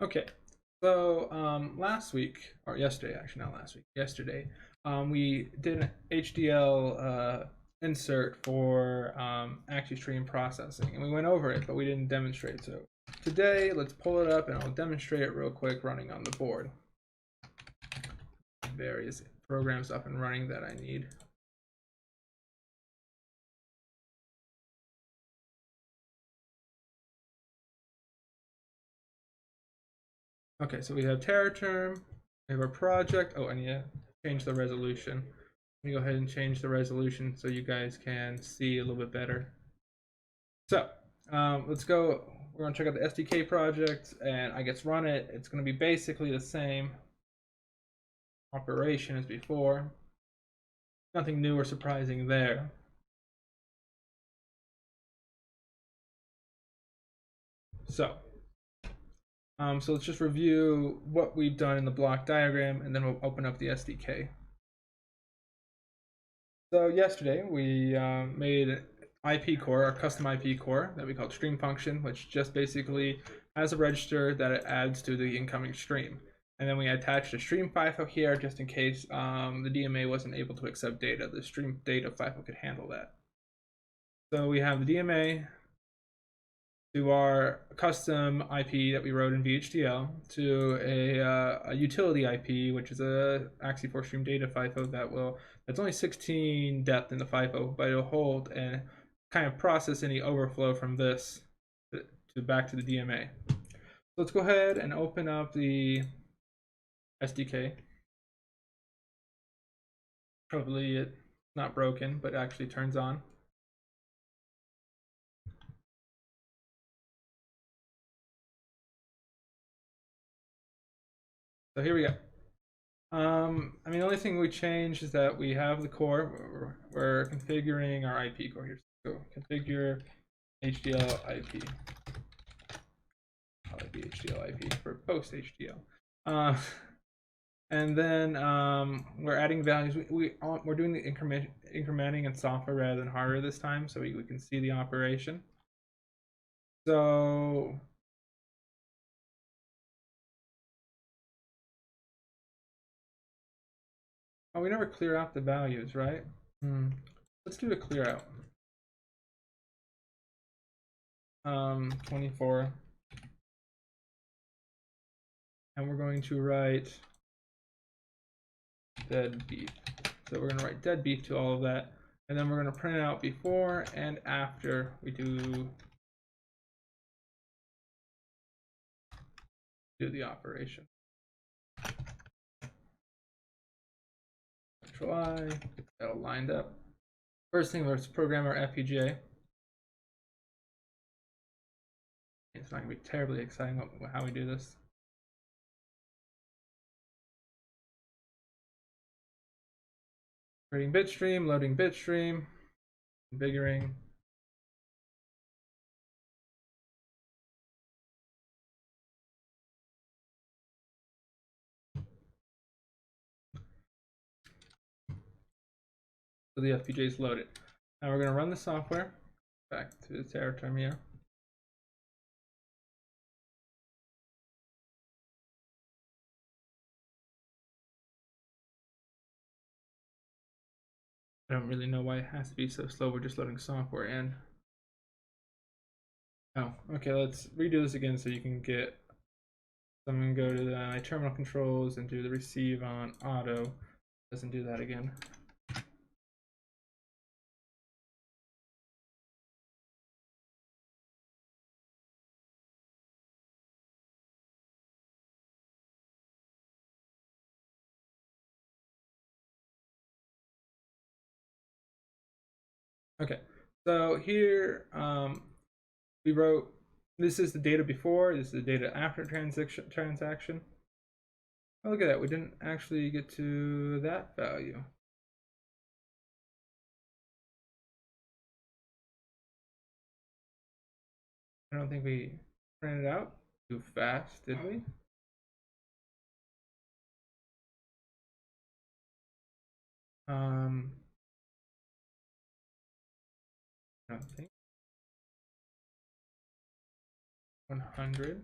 Okay, so last week, or yesterday, actually not last week, yesterday, we did an HDL insert for actually stream processing, and we went over it, but we didn't demonstrate. So today, let's pull it up, and I'll demonstrate it real quick running on the board. Various programs up and running that I need. Okay, so we have TerraTerm, we have our project. Oh, I need to change the resolution. Let me go ahead and change the resolution so you guys can see a little bit better. So let's go. We're going to check out the SDK project, and I guess run it. It's going to be basically the same operation as before. Nothing new or surprising there. So let's just review what we've done in the block diagram, and then we'll open up the SDK. So yesterday we made an IP core, a custom IP core that we called stream function, which just basically has a register that it adds to the incoming stream. And then we attached a stream FIFO here just in case the DMA wasn't able to accept data. The stream data FIFO could handle that. So we have the DMA to our custom IP that we wrote in VHDL to a utility IP, which is a actually for stream data FIFO that's only 16 depth in the FIFO, but it'll hold and kind of process any overflow from this to back to the DMA. So let's go ahead and open up the SDK. Probably it's not broken, but it actually turns on. So here we go. I mean, the only thing we changed is that we have the core. We're configuring our IP core here. So configure HDL IP. HDL IP for post HDL. And then we're adding values. We're doing the incrementing in software rather than hardware this time, so we can see the operation. So we never clear out the values, right? Let's do a clear out. 24. And we're going to write dead beef. So we're going to write dead beef to all of that. And then we're going to print out before and after we do the operation. Control I, get that all lined up. First thing, let's program our FPGA. It's not going to be terribly exciting how we do this. Creating bitstream, loading bitstream, configuring. So the FPGA is loaded. Now we're going to run the software. Back to the TerraTerm here. I don't really know why it has to be so slow. We're just loading software in. Oh, okay, let's redo this again so you can get. So I'm going to go to the terminal controls and do the receive on auto. Doesn't do that again. Okay, so here we wrote, this is the data before, this is the data after transaction. Oh, look at that, we didn't actually get to that value. I don't think we printed out too fast, did we? I don't think. 100.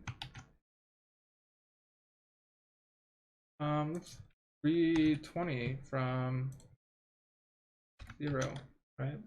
Let's read 20 from 0, right?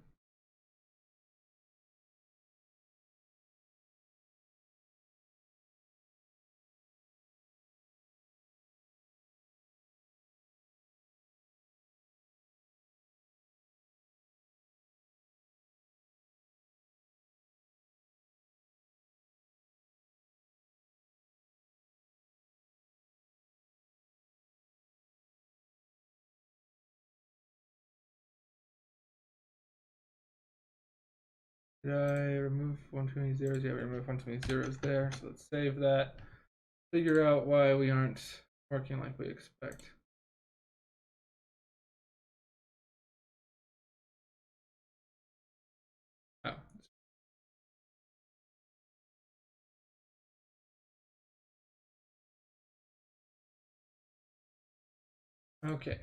Did I remove one too many zeros? Yeah, we removed one too many zeros there. So let's save that. Figure out why we aren't working like we expect. Oh. Okay.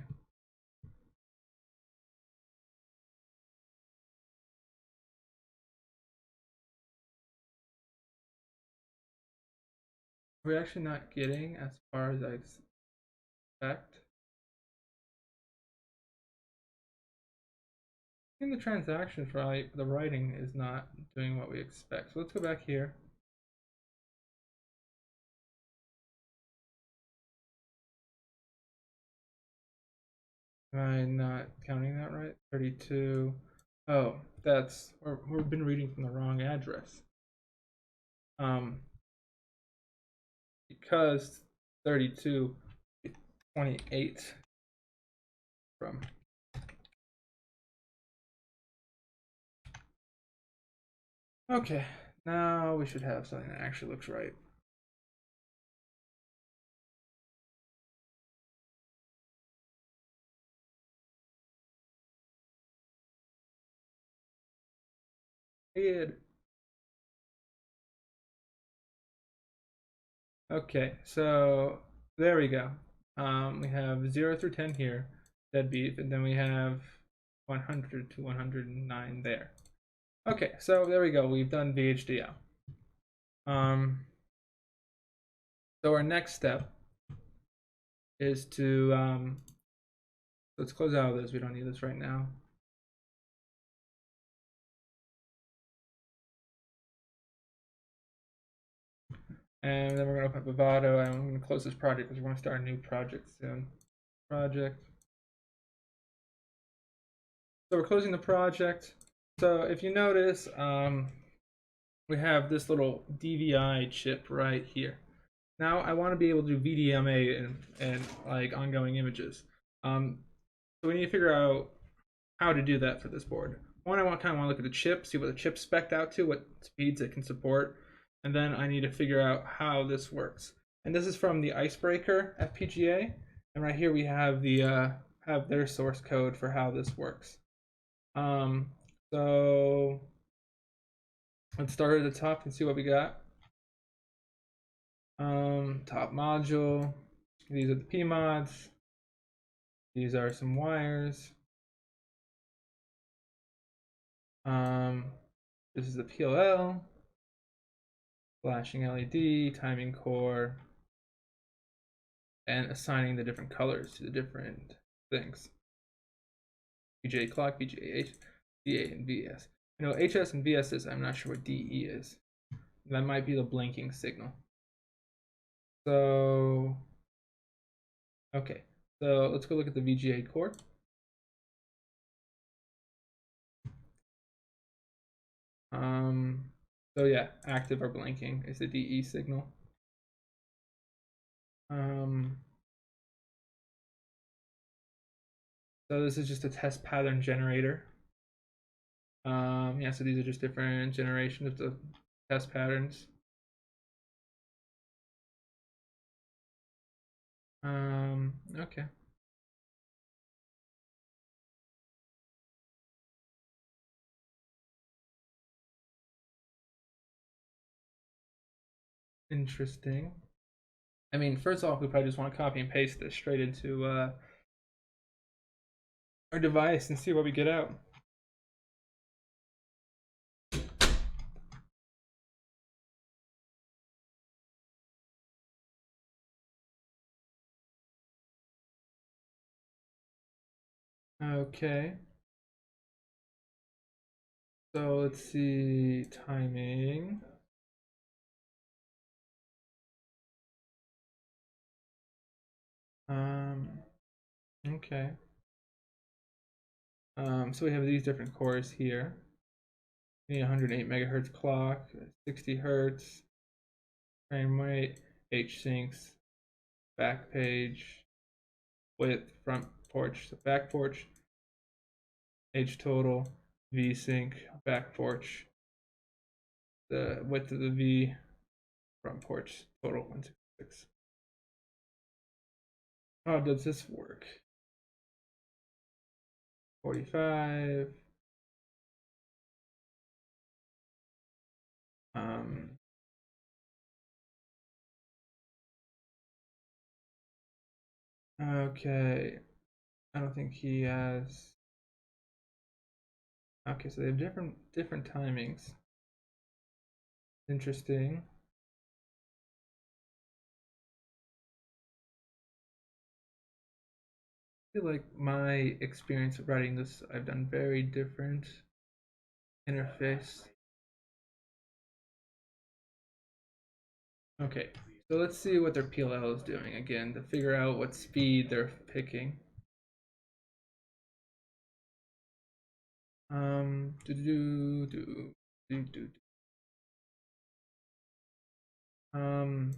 We're actually not getting as far as I expect. I think the transaction for the writing is not doing what we expect. So let's go back here. Am I not counting that right? 32. Oh, we've been reading from the wrong address. Because 32, 28 from. Okay, now we should have something that actually looks right. Good. Okay, so there we go. We have 0 through 10 here, dead beef, and then we have 100 to 109 there. Okay, so there we go. We've done VHDL. So our next step is to let's close out of this. We don't need this right now. And then we're going to open up Vivado, and I'm going to close this project because we're going to start a new project soon. Project. So we're closing the project. So if you notice, we have this little DVI chip right here. Now I want to be able to do VDMA and like ongoing images. So we need to figure out how to do that for this board. One, I kind of want to look at the chip, see what the chip's spec'd out to, what speeds it can support, and then I need to figure out how this works. And this is from the Icebreaker FPGA, and right here we have their source code for how this works. So let's start at the top and see what we got. Top module. These are the PMODs. These are some wires. This is the PLL. Flashing LED, timing core, and assigning the different colors to the different things. VGA clock, VGA H, DA, and VS. I know HS and VS is, I'm not sure what DE is. That might be the blinking signal. So, okay. So let's go look at the VGA core. So yeah, active or blinking is the DE signal. So this is just a test pattern generator. Yeah, so these are just different generations of the test patterns. Okay. Interesting. I mean, first off, we probably just want to copy and paste this straight into our device and see what we get out. Okay. So let's see timing. Okay. So we have these different cores here. We need 108 megahertz clock, 60 hertz, frame rate, H syncs, back page, width, front porch, back porch, H total, V sync, back porch, the width of the V, front porch, total 166. How does this work? 45. Um, okay. I don't think he has. Okay, so they have different timings. Interesting. I feel like my experience of writing this, I've done very different interface. Okay, so let's see what their PLL is doing again to figure out what speed they're picking. Do do do do do. Um,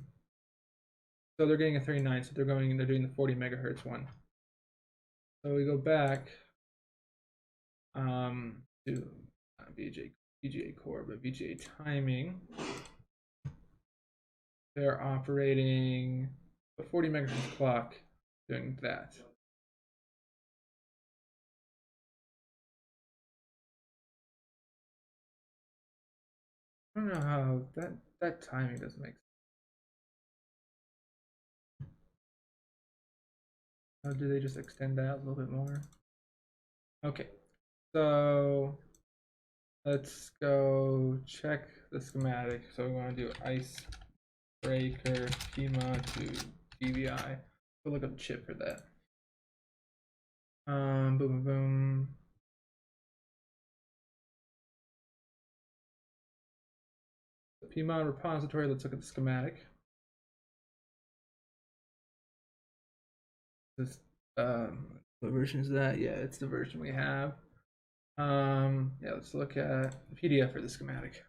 so they're getting a 39, so they're doing the 40 megahertz one. So we go back to VGA core, but VGA timing. They're operating a 40 megahertz clock doing that. I don't know how that timing doesn't make sense. How do they just extend that a little bit more? Okay, so let's go check the schematic. So we want to do icebreaker schema to DVI. We'll look up the chip for that. Boom, boom, boom. The PMOD repository. Let's look at the schematic. This what version is that? Yeah, it's the version we have. Yeah, let's look at the PDF for the schematic.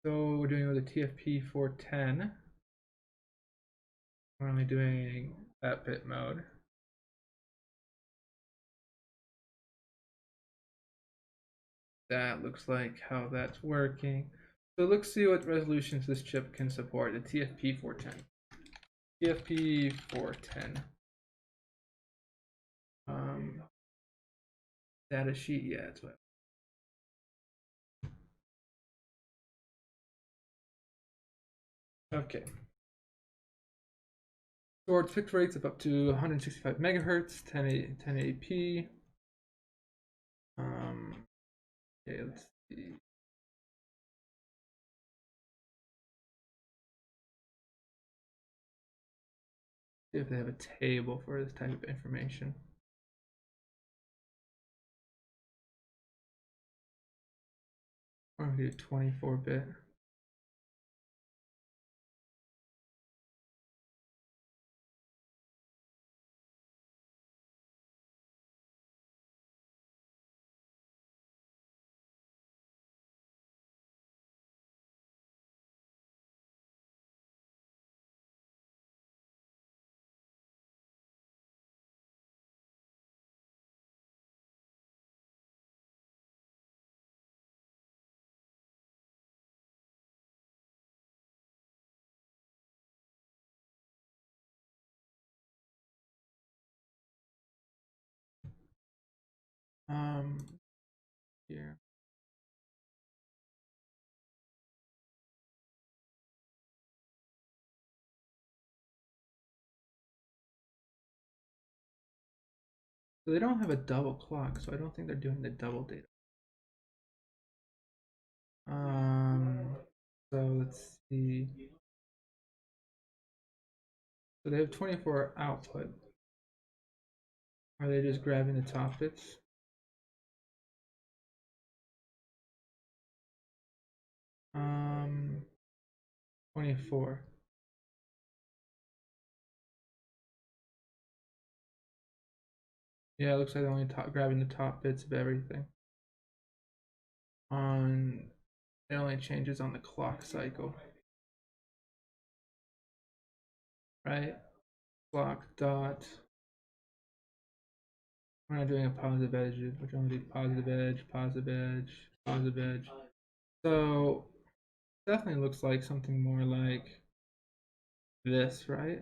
So we're doing with a TFP 410. We're only doing that bit mode. That looks like how that's working. So let's see what resolutions this chip can support. The TFP 410. TFP 410. Data sheet, yeah, it's what. Okay. Stored fixed rates of up to 165 megahertz, 1080p. Okay, let's see. See if they have a table for this type of information. Or we do 24-bit. Here. So they don't have a double clock, so I don't think they're doing the double data. So let's see. So they have 24 output. Are they just grabbing the top bits? Um, 24. Yeah, it looks like they're only grabbing the top bits of everything. It only changes on the clock cycle, right? Clock dot. We're not doing a positive edge. We're trying to do positive edge, positive edge, positive edge. So definitely looks like something more like this, right?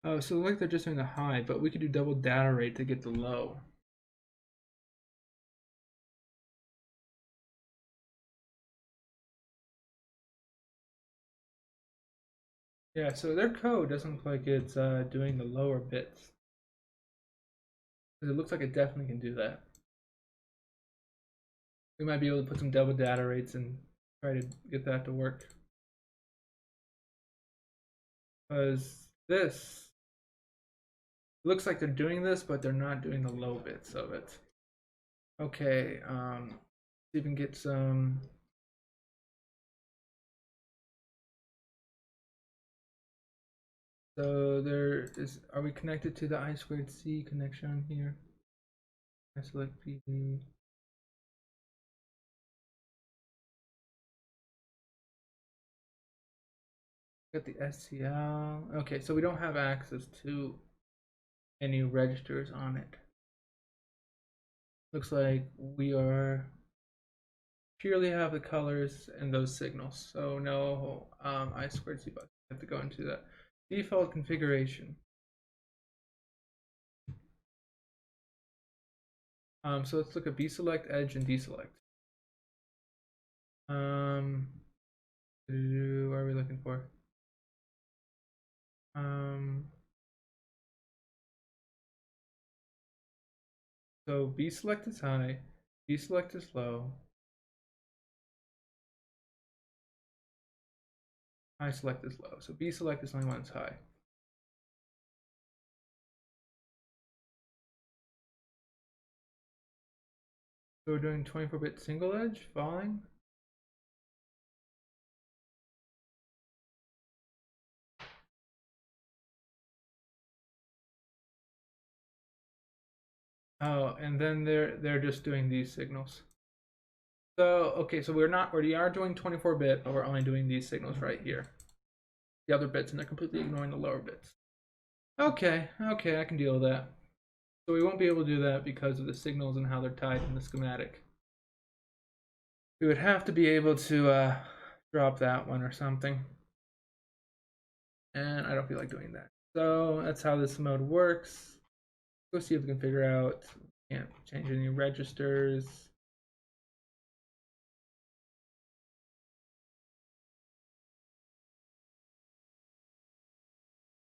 Oh, so like they're just doing the high, but we could do double data rate to get the low. Yeah, so their code doesn't look like it's doing the lower bits. Because it looks like it definitely can do that. We might be able to put some double data rates and try to get that to work. Because this looks like they're doing this, but they're not doing the low bits of it. Okay, see if we can get some. So there is, are we connected to the I2C connection here? I select PD. Got the STL. Okay, so we don't have access to any registers on it. Looks like we are purely have the colors and those signals. So no I2C button. Have to go into the default configuration. So let's look at B-select, edge, and deselect. What are we looking for? So B-select is high, deselect is low, I-select is low. So B-select is only when it's high. So we're doing 24-bit single edge falling. Oh, and then they're just doing these signals. So okay, so we are doing 24-bit, but we're only doing these signals right here. The other bits, and they're completely ignoring the lower bits. Okay, I can deal with that. So we won't be able to do that because of the signals and how they're tied in the schematic. We would have to be able to drop that one or something. And I don't feel like doing that. So that's how this mode works. Go see if we can figure out. Can't change any registers.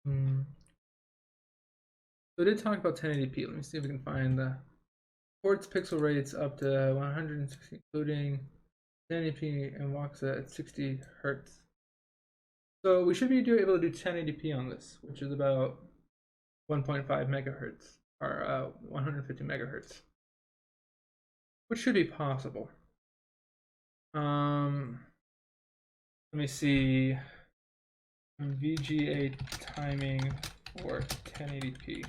So I did talk about 1080p. Let me see if we can find the ports pixel rates up to 160, including 1080p, and walks at 60 hertz. So we should be able to do 1080p on this, which is about 1.5 megahertz or 150 megahertz, which should be possible. Let me see. VGA timing for 1080p.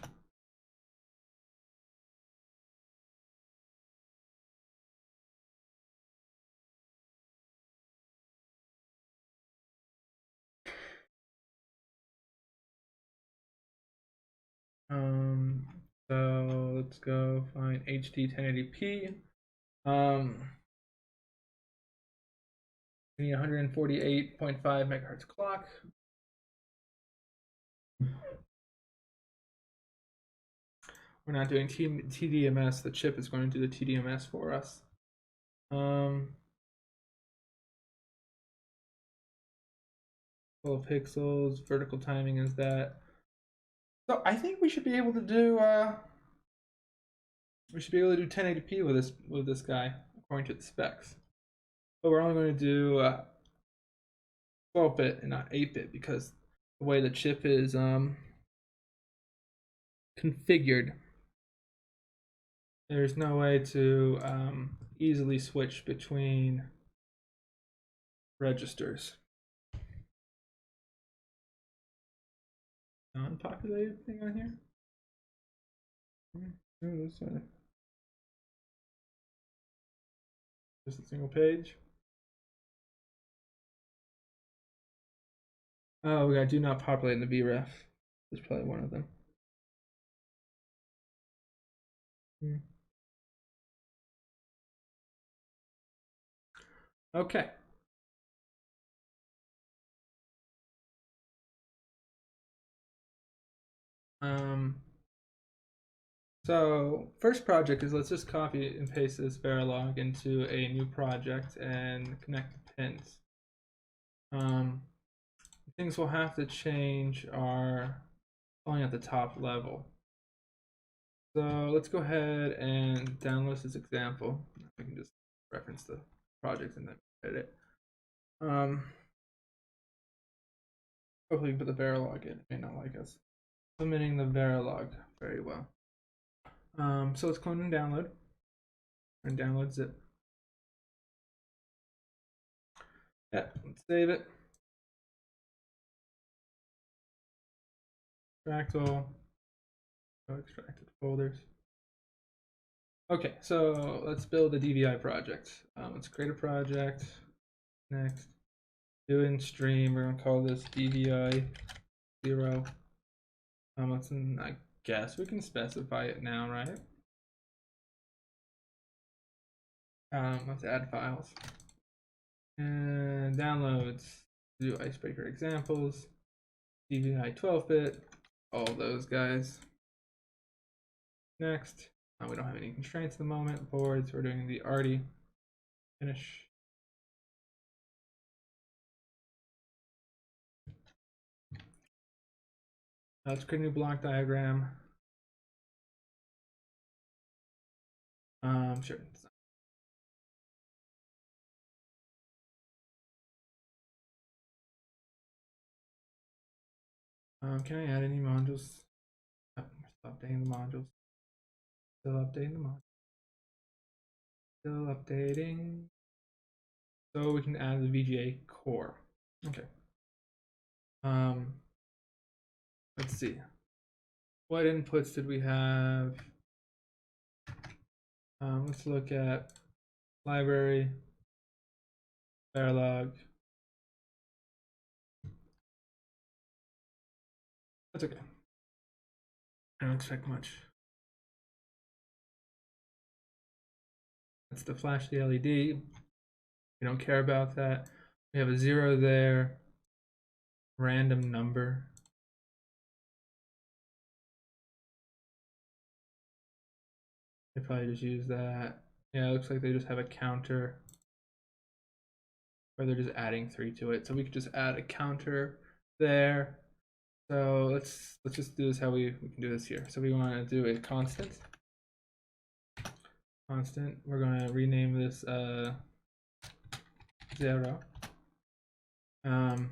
So let's go find HD 1080p. We need 148.5 megahertz clock. We're not doing TDMS. The chip is going to do the TDMS for us. 12 pixels. Vertical timing is that. So I think we should be able to do 1080p with this guy according to the specs. But we're only going to do 12-bit and not 8-bit because the way the chip is configured, there's no way to easily switch between registers. Non-populated thing on here? This one. Just a single page. Oh, we got do not populate in the vref. There's probably one of them. Okay. So first project is let's just copy and paste this Verilog into a new project and connect the pins. Things we'll have to change are only at the top level. So let's go ahead and download this example. We can just reference the project and then edit it. Hopefully we put the Verilog in. It may not like us implementing the Verilog very well. So let's clone and download. And download zip. Yeah, let's save it. Extract all. Extracted folders. Okay, so let's build a DVI project. Let's create a project. Next, do in stream. We're gonna call this DVI 0. I guess we can specify it now, right? Let's add files and downloads. Do icebreaker examples. DVI 12-bit. All those guys. Next, we don't have any constraints at the moment. Boards. We're doing the Arty. Finish. Let's create a new block diagram. Sure. Can I add any modules? Oh, still updating the modules. Still updating the modules. Still updating. So we can add the VGA core. Okay. Let's see. What inputs did we have? Let's look at library, Verilog. That's okay. I don't expect much. That's to flash the LED. We don't care about that. We have a 0 there. Random number. They probably just use that. Yeah, it looks like they just have a counter. Or they're just adding 3 to it. So we could just add a counter there. So let's just do this how we can do this here. So we want to do a constant. We're going to rename this 0. And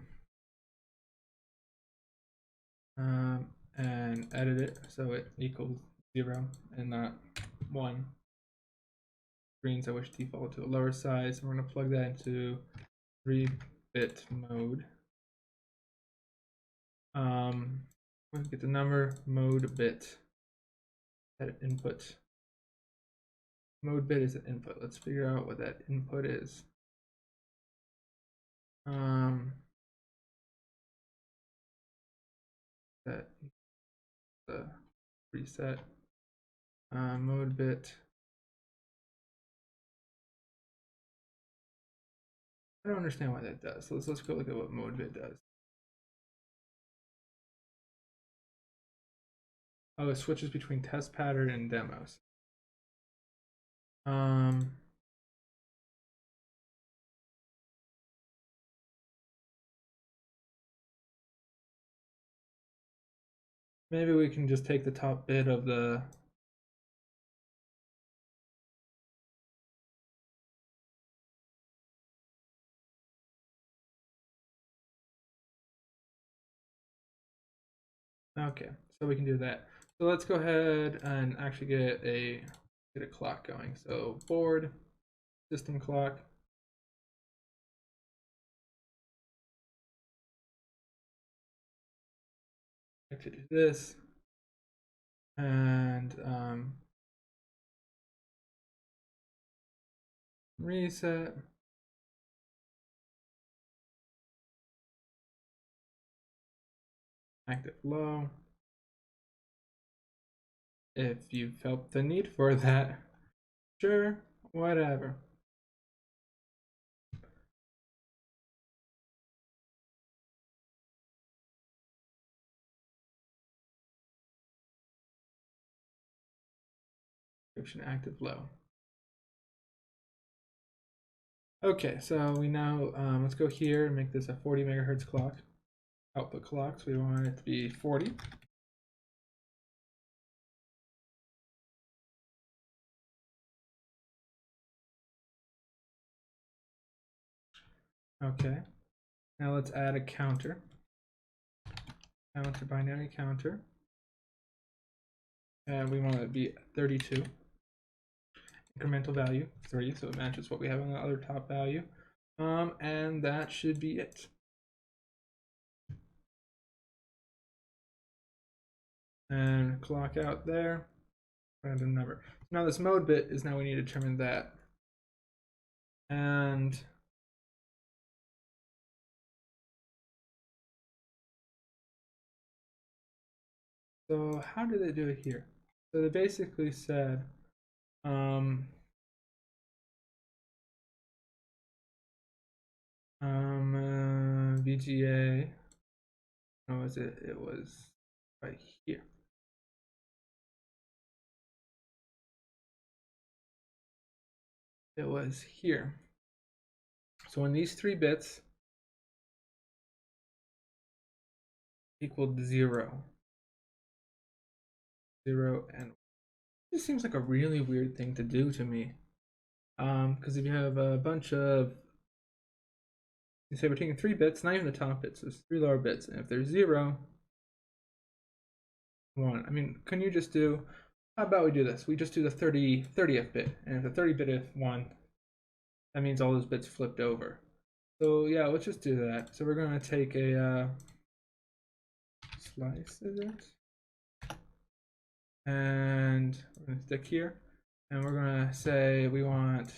edit it so it equals 0 and not 1. Screens I wish default to a lower size. We're going to plug that into 3-bit mode. Let's get the number mode bit. That input. Mode bit is an input. Let's figure out what that input is. That the reset Mode bit. I don't understand what that does. So let's go look at what mode bit does. Oh, it switches between test pattern and demos. Maybe we can just take the top bit of the okay, so we can do that. So let's go ahead and actually get a clock going. So board, system clock. I have to do this. And reset. Active low. If you felt the need for that, sure, whatever. Description active low. Okay, so we now let's go here and make this a 40 megahertz clock. Output clock, so we want it to be 40. Okay, now let's add a counter. Binary counter. And we want it to be 32. Incremental value 3, so it matches what we have on the other top value. And that should be it. And clock out there. Random number. Now this mode bit is now we need to determine that. And so how do they do it here? So they basically said VGA. How was it? It was right here. It was here. So when these 3 bits equaled 0, 0 and it seems like a really weird thing to do to me. Because if you have a bunch of, you say we're taking 3 bits, not even the top bits, there's 3 lower bits, and if there's 0, 1. I mean, can you just do, how about we do this? We just do the 30th bit, and if the 30 bit is 1, that means all those bits flipped over. So yeah, let's just do that. So we're going to take a slice of it, and we're going to stick here, and we're going to say we want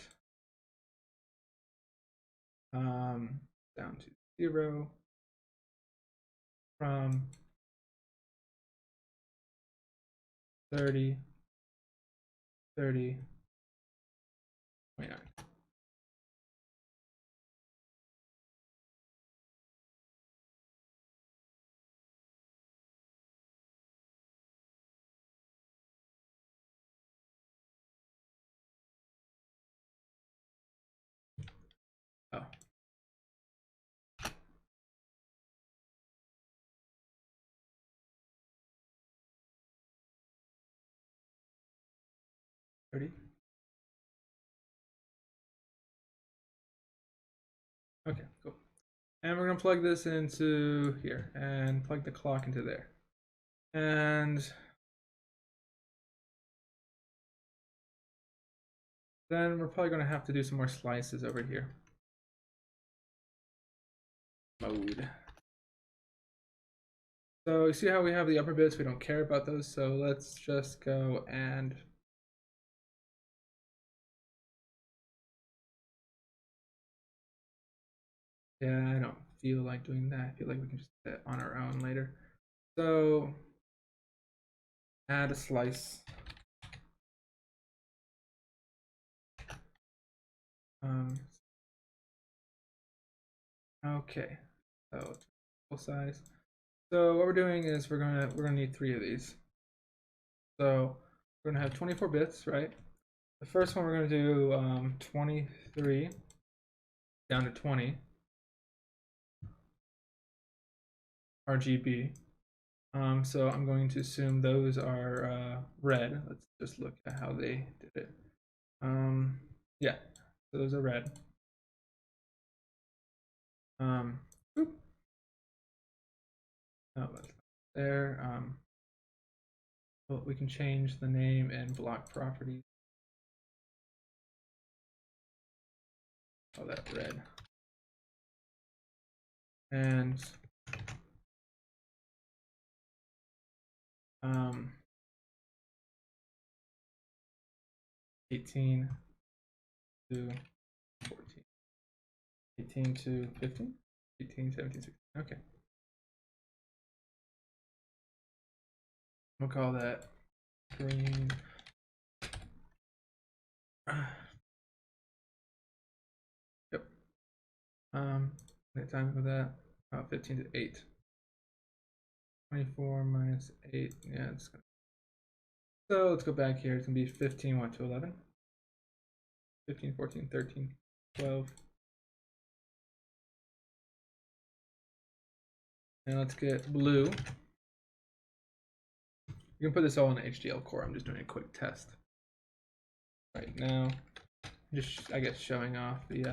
down to 0 from 30, 30, 29. Oh. Okay, cool. And we're going to plug this into here and plug the clock into there. And then we're probably going to have to do some more slices over here. Mode. So you see how we have the upper bits? We don't care about those. So let's just go and yeah, I don't feel like doing that. I feel like we can just do that on our own later. So add a slice. Okay, so full size. So what we're doing is we're gonna need 3 of these. So we're gonna have 24 bits, right? The first one we're gonna do 23 down to 20 RGB. So I'm going to assume those are red. Let's just look at how they did it. Yeah, so those are red. Oop. No, that's not there. Well, we can change the name and block properties. Oh, that red. And 18 to 14. 18 to 15? 18, 17, 16. Okay. We'll call that green. Yep. Time with that. 15 to 8. 24 minus 8. Yeah, it's gonna. So let's go back here. It's gonna be 15, 1 to 11. 15, 14, 13, 12. And let's get blue. You can put this all in HDL core. I'm just doing a quick test right now. Just, I guess, showing off the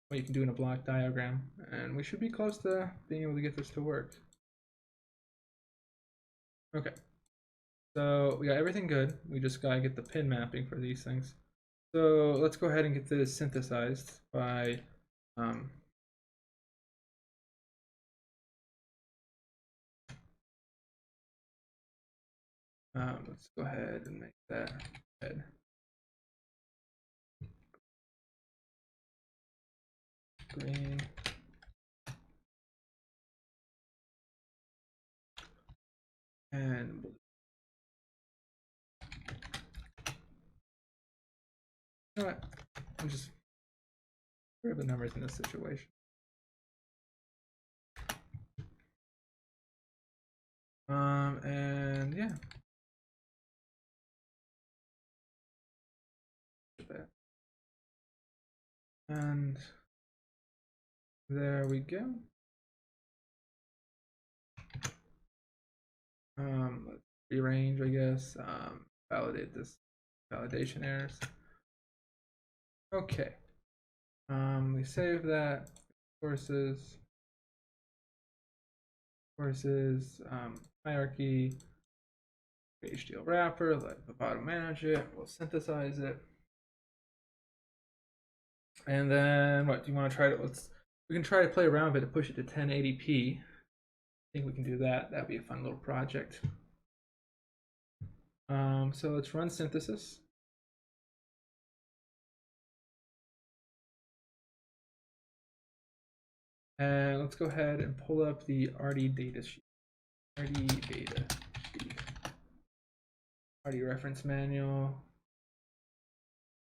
what you can do in a block diagram. And we should be close to being able to get this to work. Okay. So we got everything good. We just gotta get the pin mapping for these things. So let's go ahead and get this synthesized by let's go ahead and make that red. Green. And blue. You know what? I'm just grab the numbers in this situation. And yeah. And there we go. Let's rearrange, I guess. Validate this validation errors. Okay. We save that. Sources, hierarchy, HDL wrapper, let the bottom manage it, we'll synthesize it. And then what do you want to try to, we can try to play around with it to push it to 1080p. I think we can do that. That'd be a fun little project. So let's run synthesis. And let's go ahead and pull up the Arty data sheet. Arty data sheet. Arty reference manual.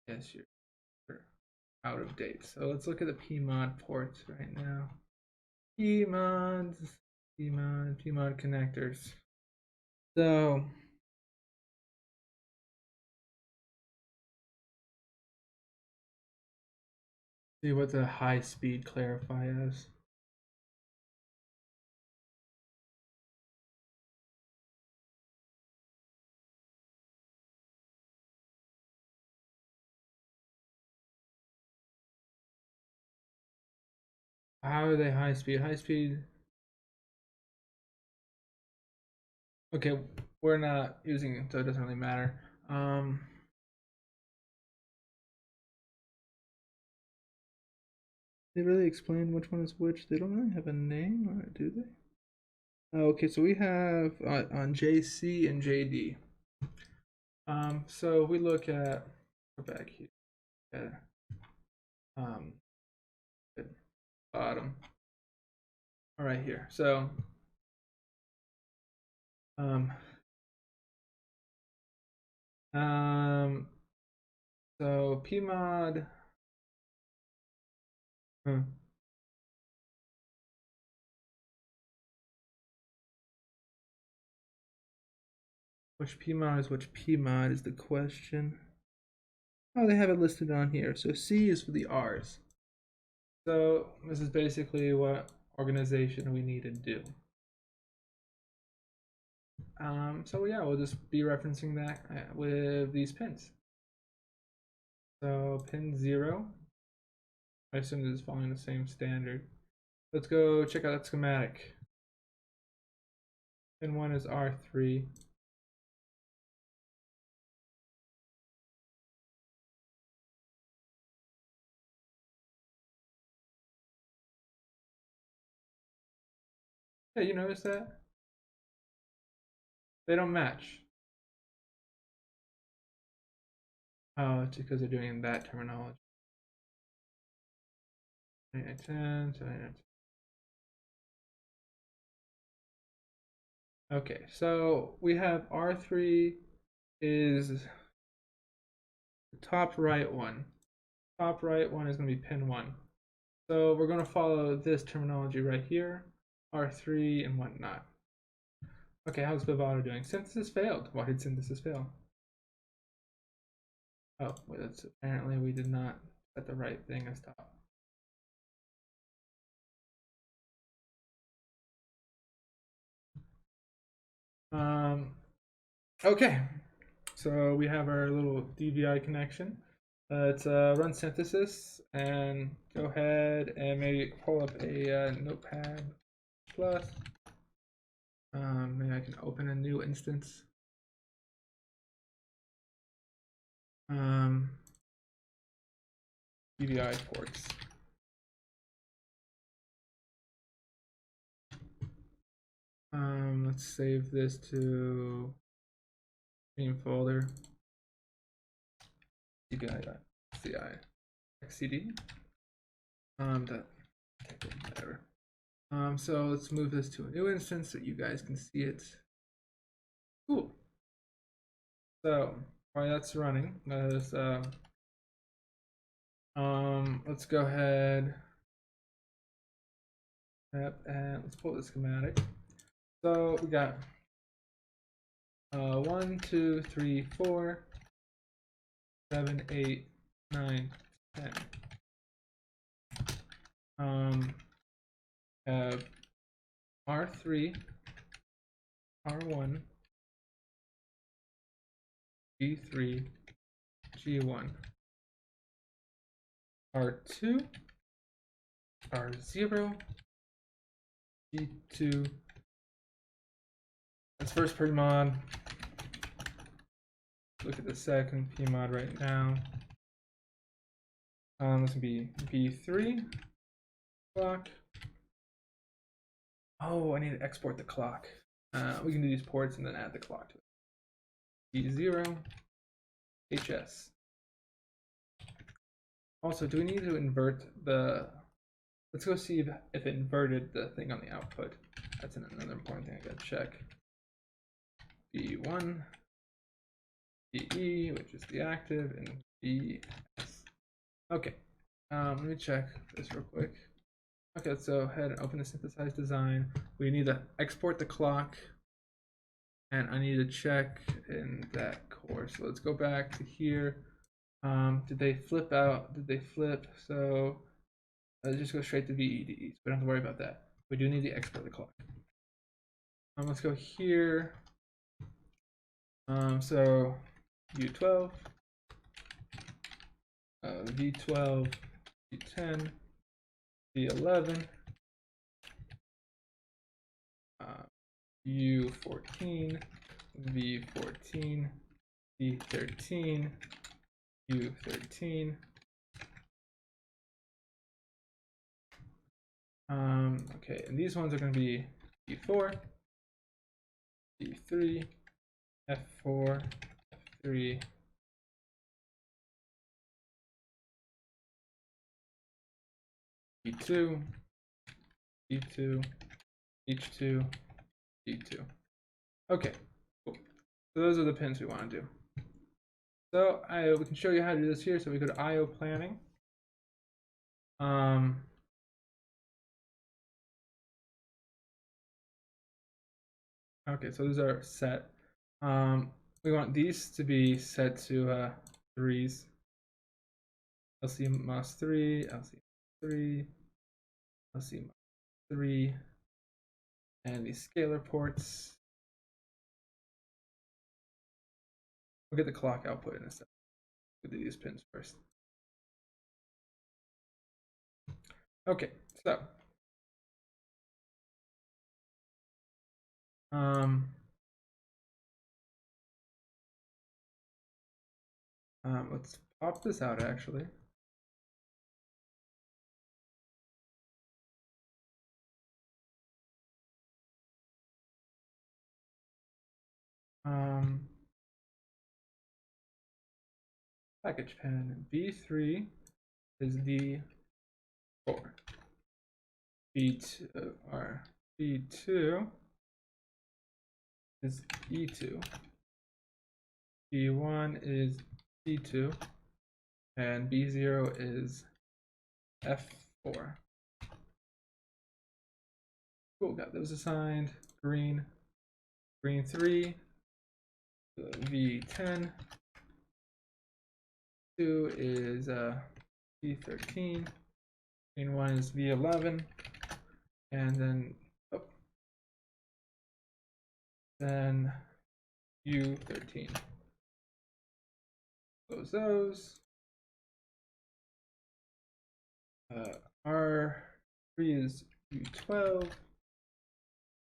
Yes, you're out of date. So let's look at the PMOD ports right now. PMOD connectors. So see what the high speed clarify is. How are they high speed? High speed. Okay, we're not using it, so it doesn't really matter. They really explain which one is which. They don't really have a name on it, do they? Okay, so we have on JC and JD. So we look at, go back here, at the bottom. All right, here. So so PMOD Huh. Which PMod is the question. Oh, they have it listed on here. So C is for the R's. So this is basically what organization we need to do. So yeah, we'll just be referencing that with these pins. So pin 0, I assume this is following the same standard. Let's go check out that schematic. Pin 1 is R3. Yeah, you notice that? They don't match. Oh, it's because they're doing that terminology. 2910, 2910. Okay, so we have R3 is the top right one. Top right one is going to be pin 1. So we're going to follow this terminology right here, R3 and whatnot. Okay, how's Vivado doing? Synthesis failed. Why did synthesis fail? Oh, wait, that's apparently we did not set the right thing as top. Okay, so we have our little DVI connection. Let's run synthesis and go ahead and maybe pull up a Notepad Plus. Maybe I can open a new instance. DVI ports. Let's save this to theme folder. DVI.ci xcd. Whatever. So let's move this to a new instance so you guys can see it. Cool. So while that's running, let's go ahead and let's pull the schematic. So we got 1, 2, 3, 4, 7, 8, 9, 10. Have R3, R1, G3, G1, R2, R0, G2. That's first PMod. Look at the second PMod right now. This would be B3 clock. Oh, I need to export the clock. We can do these ports and then add the clock to it. B0 HS. Also, do we need to invert the? Let's go see if it inverted the thing on the output. That's another important thing I gotta check. B1, BE, which is the active, and BS. Okay, let me check this real quick. Okay, let's go ahead and open the synthesized design. We need to export the clock, and I need to check in that core. So let's go back to here. Did they flip out? Did they flip? So let's just go straight to VED. So we don't have to worry about that. We do need to export the clock. Let's go here. So U12, V12, V10, V11, U14, V14, V13, U13. Okay, and these ones are going to be V4, V3, F4, F3, E2, E2, H2, E2. Okay, cool. So those are the pins we want to do. So we can show you how to do this here. So we go to IO planning. Okay, so those are set. We want these to be set to 3s. LC MOS 3, LC 3, LC MOS 3, and these scalar ports. We'll get the clock output in a second. We'll do these pins first. Okay, so let's pop this out actually. Package pin B3 is D4. B2 or B2 is E2. B1 is B2, and B0 is F4. Cool, got those assigned. Green 3, V10. 2 is V13. Green 1 is V11, and then U13. Close those. R3 is U12.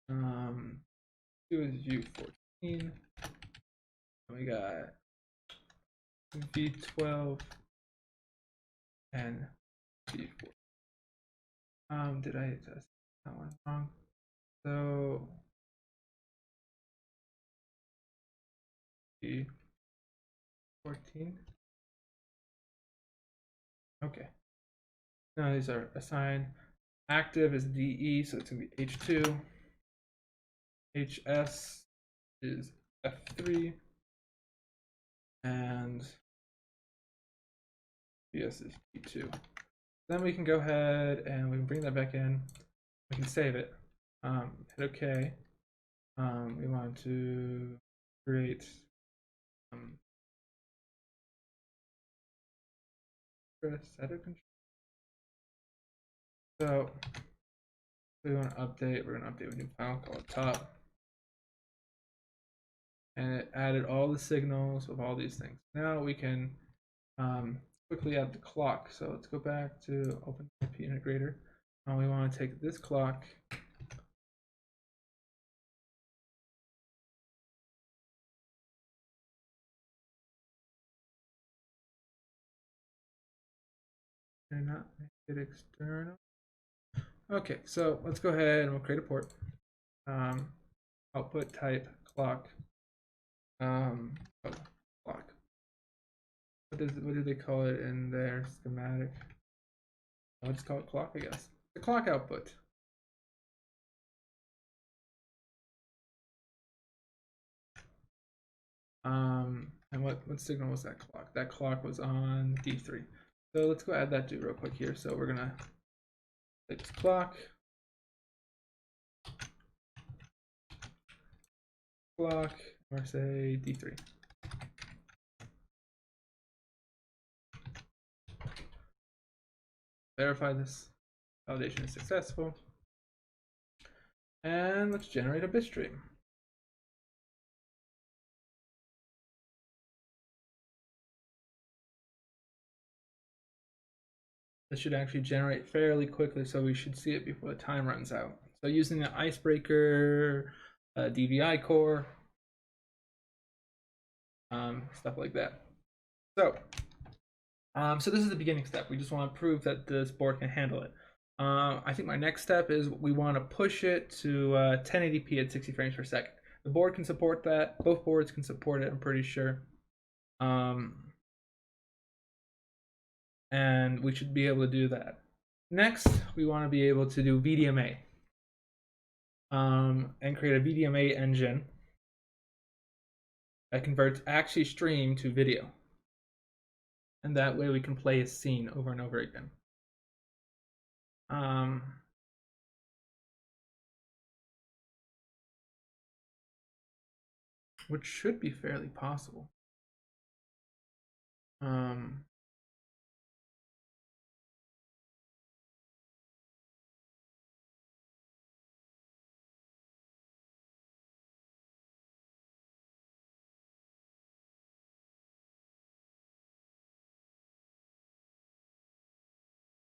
2 is U14. We got V12 and V4. Did I test that one wrong? So V14. Okay. Now these are assigned. Active is DE, so it's gonna be H2. HS is F3, and BS is P2. Then we can go ahead and we can bring that back in. We can save it. Hit OK. We want to create set of control. So we want to update. We're going to update with a new file called top. And it added all the signals of all these things. Now we can quickly add the clock. So let's go back to OpenIP Integrator. We want to take this clock and not make it external. Okay, so let's go ahead and we'll create a port. Output type clock. Clock. What do they call it in their schematic? I'll just call it clock, I guess. The clock output. And what signal was that clock? That clock was on D3. So let's go add that to real quick here. So we're gonna take this clock. Or say D3. Verify this validation is successful. And let's generate a bit stream. This should actually generate fairly quickly, so we should see it before the time runs out. So using the icebreaker, DVI core, stuff like that. So this is the beginning step. We just want to prove that this board can handle it. I think my next step is we want to push it to 1080p at 60 frames per second. The board can support that. Both boards can support it, I'm pretty sure. And we should be able to do that. Next, we want to be able to do VDMA and create a VDMA engine that converts actually stream to video. And that way we can play a scene over and over again. which should be fairly possible.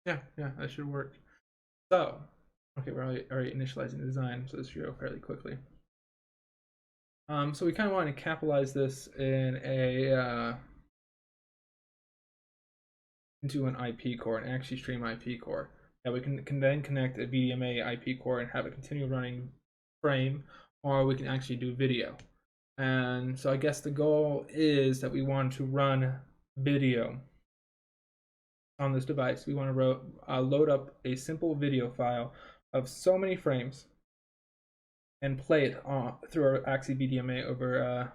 Yeah, that should work. So, okay, we're already initializing the design, so this should go fairly quickly. So we kind of want to capitalize this in a into an IP core, an actually stream IP core that we can then connect a VDMA IP core and have it continue running frame, or we can actually do video. And so I guess the goal is that we want to run video on this device. We want to load up a simple video file of so many frames and play it through our Axie VDMA over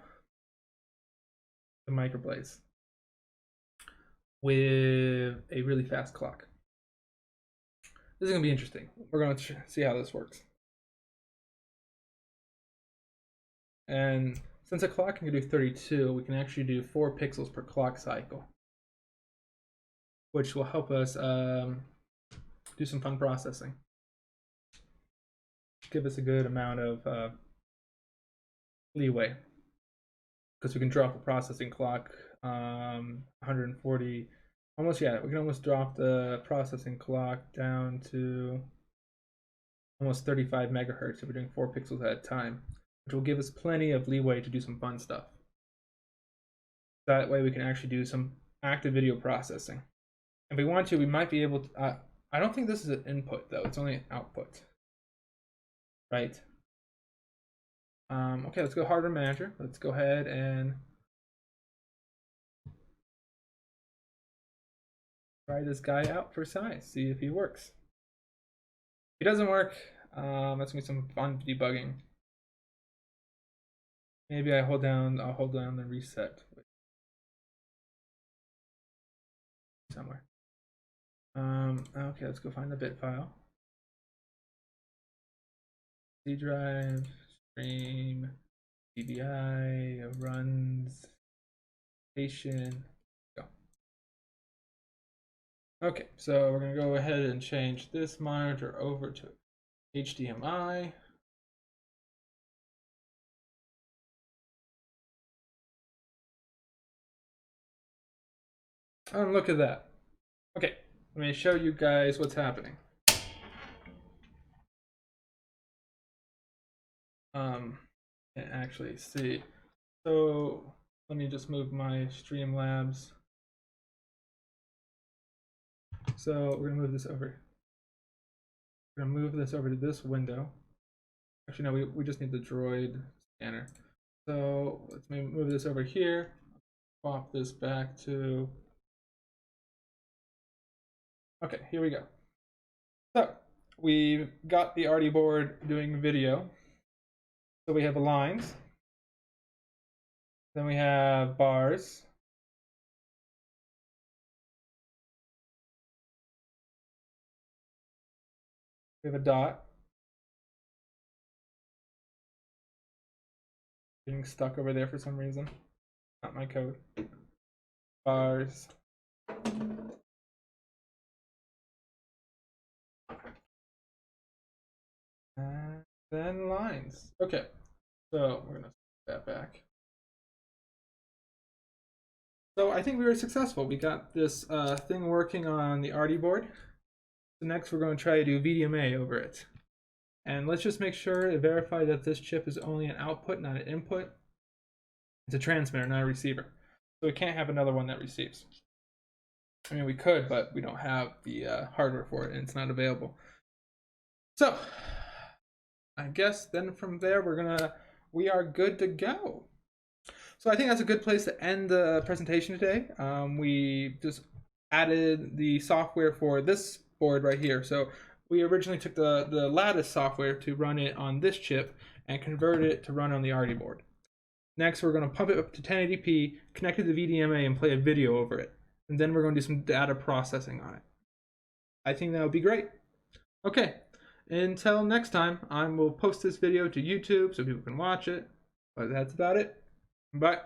the microBlaze with a really fast clock. This is going to be interesting. We're going to see how this works. And since a clock can do 32, we can actually do 4 pixels per clock cycle, which will help us do some fun processing. Give us a good amount of leeway, because we can drop the processing clock 140, almost, yeah, we can almost drop the processing clock down to almost 35 megahertz if we're doing 4 pixels at a time, which will give us plenty of leeway to do some fun stuff. That way we can actually do some active video processing. If we want to, we might be able to, I don't think this is an input though, it's only an output, right? Okay, let's go hardware manager. Let's go ahead and try this guy out for size, see if he works. If he doesn't work, that's gonna be some fun debugging. Maybe I'll hold down the reset somewhere. Okay, let's go find the bit file. C drive, stream, DVI, runs, station, go. Okay, so we're gonna go ahead and change this monitor over to HDMI. And look at that. Okay, let me show you guys what's happening. Can't actually see. So let me just move my Streamlabs. So we're gonna move this over. We're gonna move this over to this window. Actually, no, we just need the Droid scanner. So let's move this over here. Swap this back to. Okay, here we go. So we've got the Arty board doing video. So we have lines. Then we have bars. We have a dot. Getting stuck over there for some reason. Not my code. Bars. And then lines. Okay, so we're gonna put that back. So I think we were successful. We got this thing working on the Arty board. So next we're going to try to do VDMA over it. And let's just make sure to verify that this chip is only an output, not an input. It's a transmitter, not a receiver. So we can't have another one that receives. I mean, we could, but we don't have the hardware for it, and it's not available. So I guess then from there we are good to go. So I think that's a good place to end the presentation today. We just added the software for this board right here. So we originally took the Lattice software to run it on this chip and converted it to run on the Arty board. Next, we're going to pump it up to 1080p, connect it to VDMA, and play a video over it. And then we're going to do some data processing on it. I think that would be great. Okay, until next time, I will post this video to YouTube so people can watch it. But that's about it. Bye.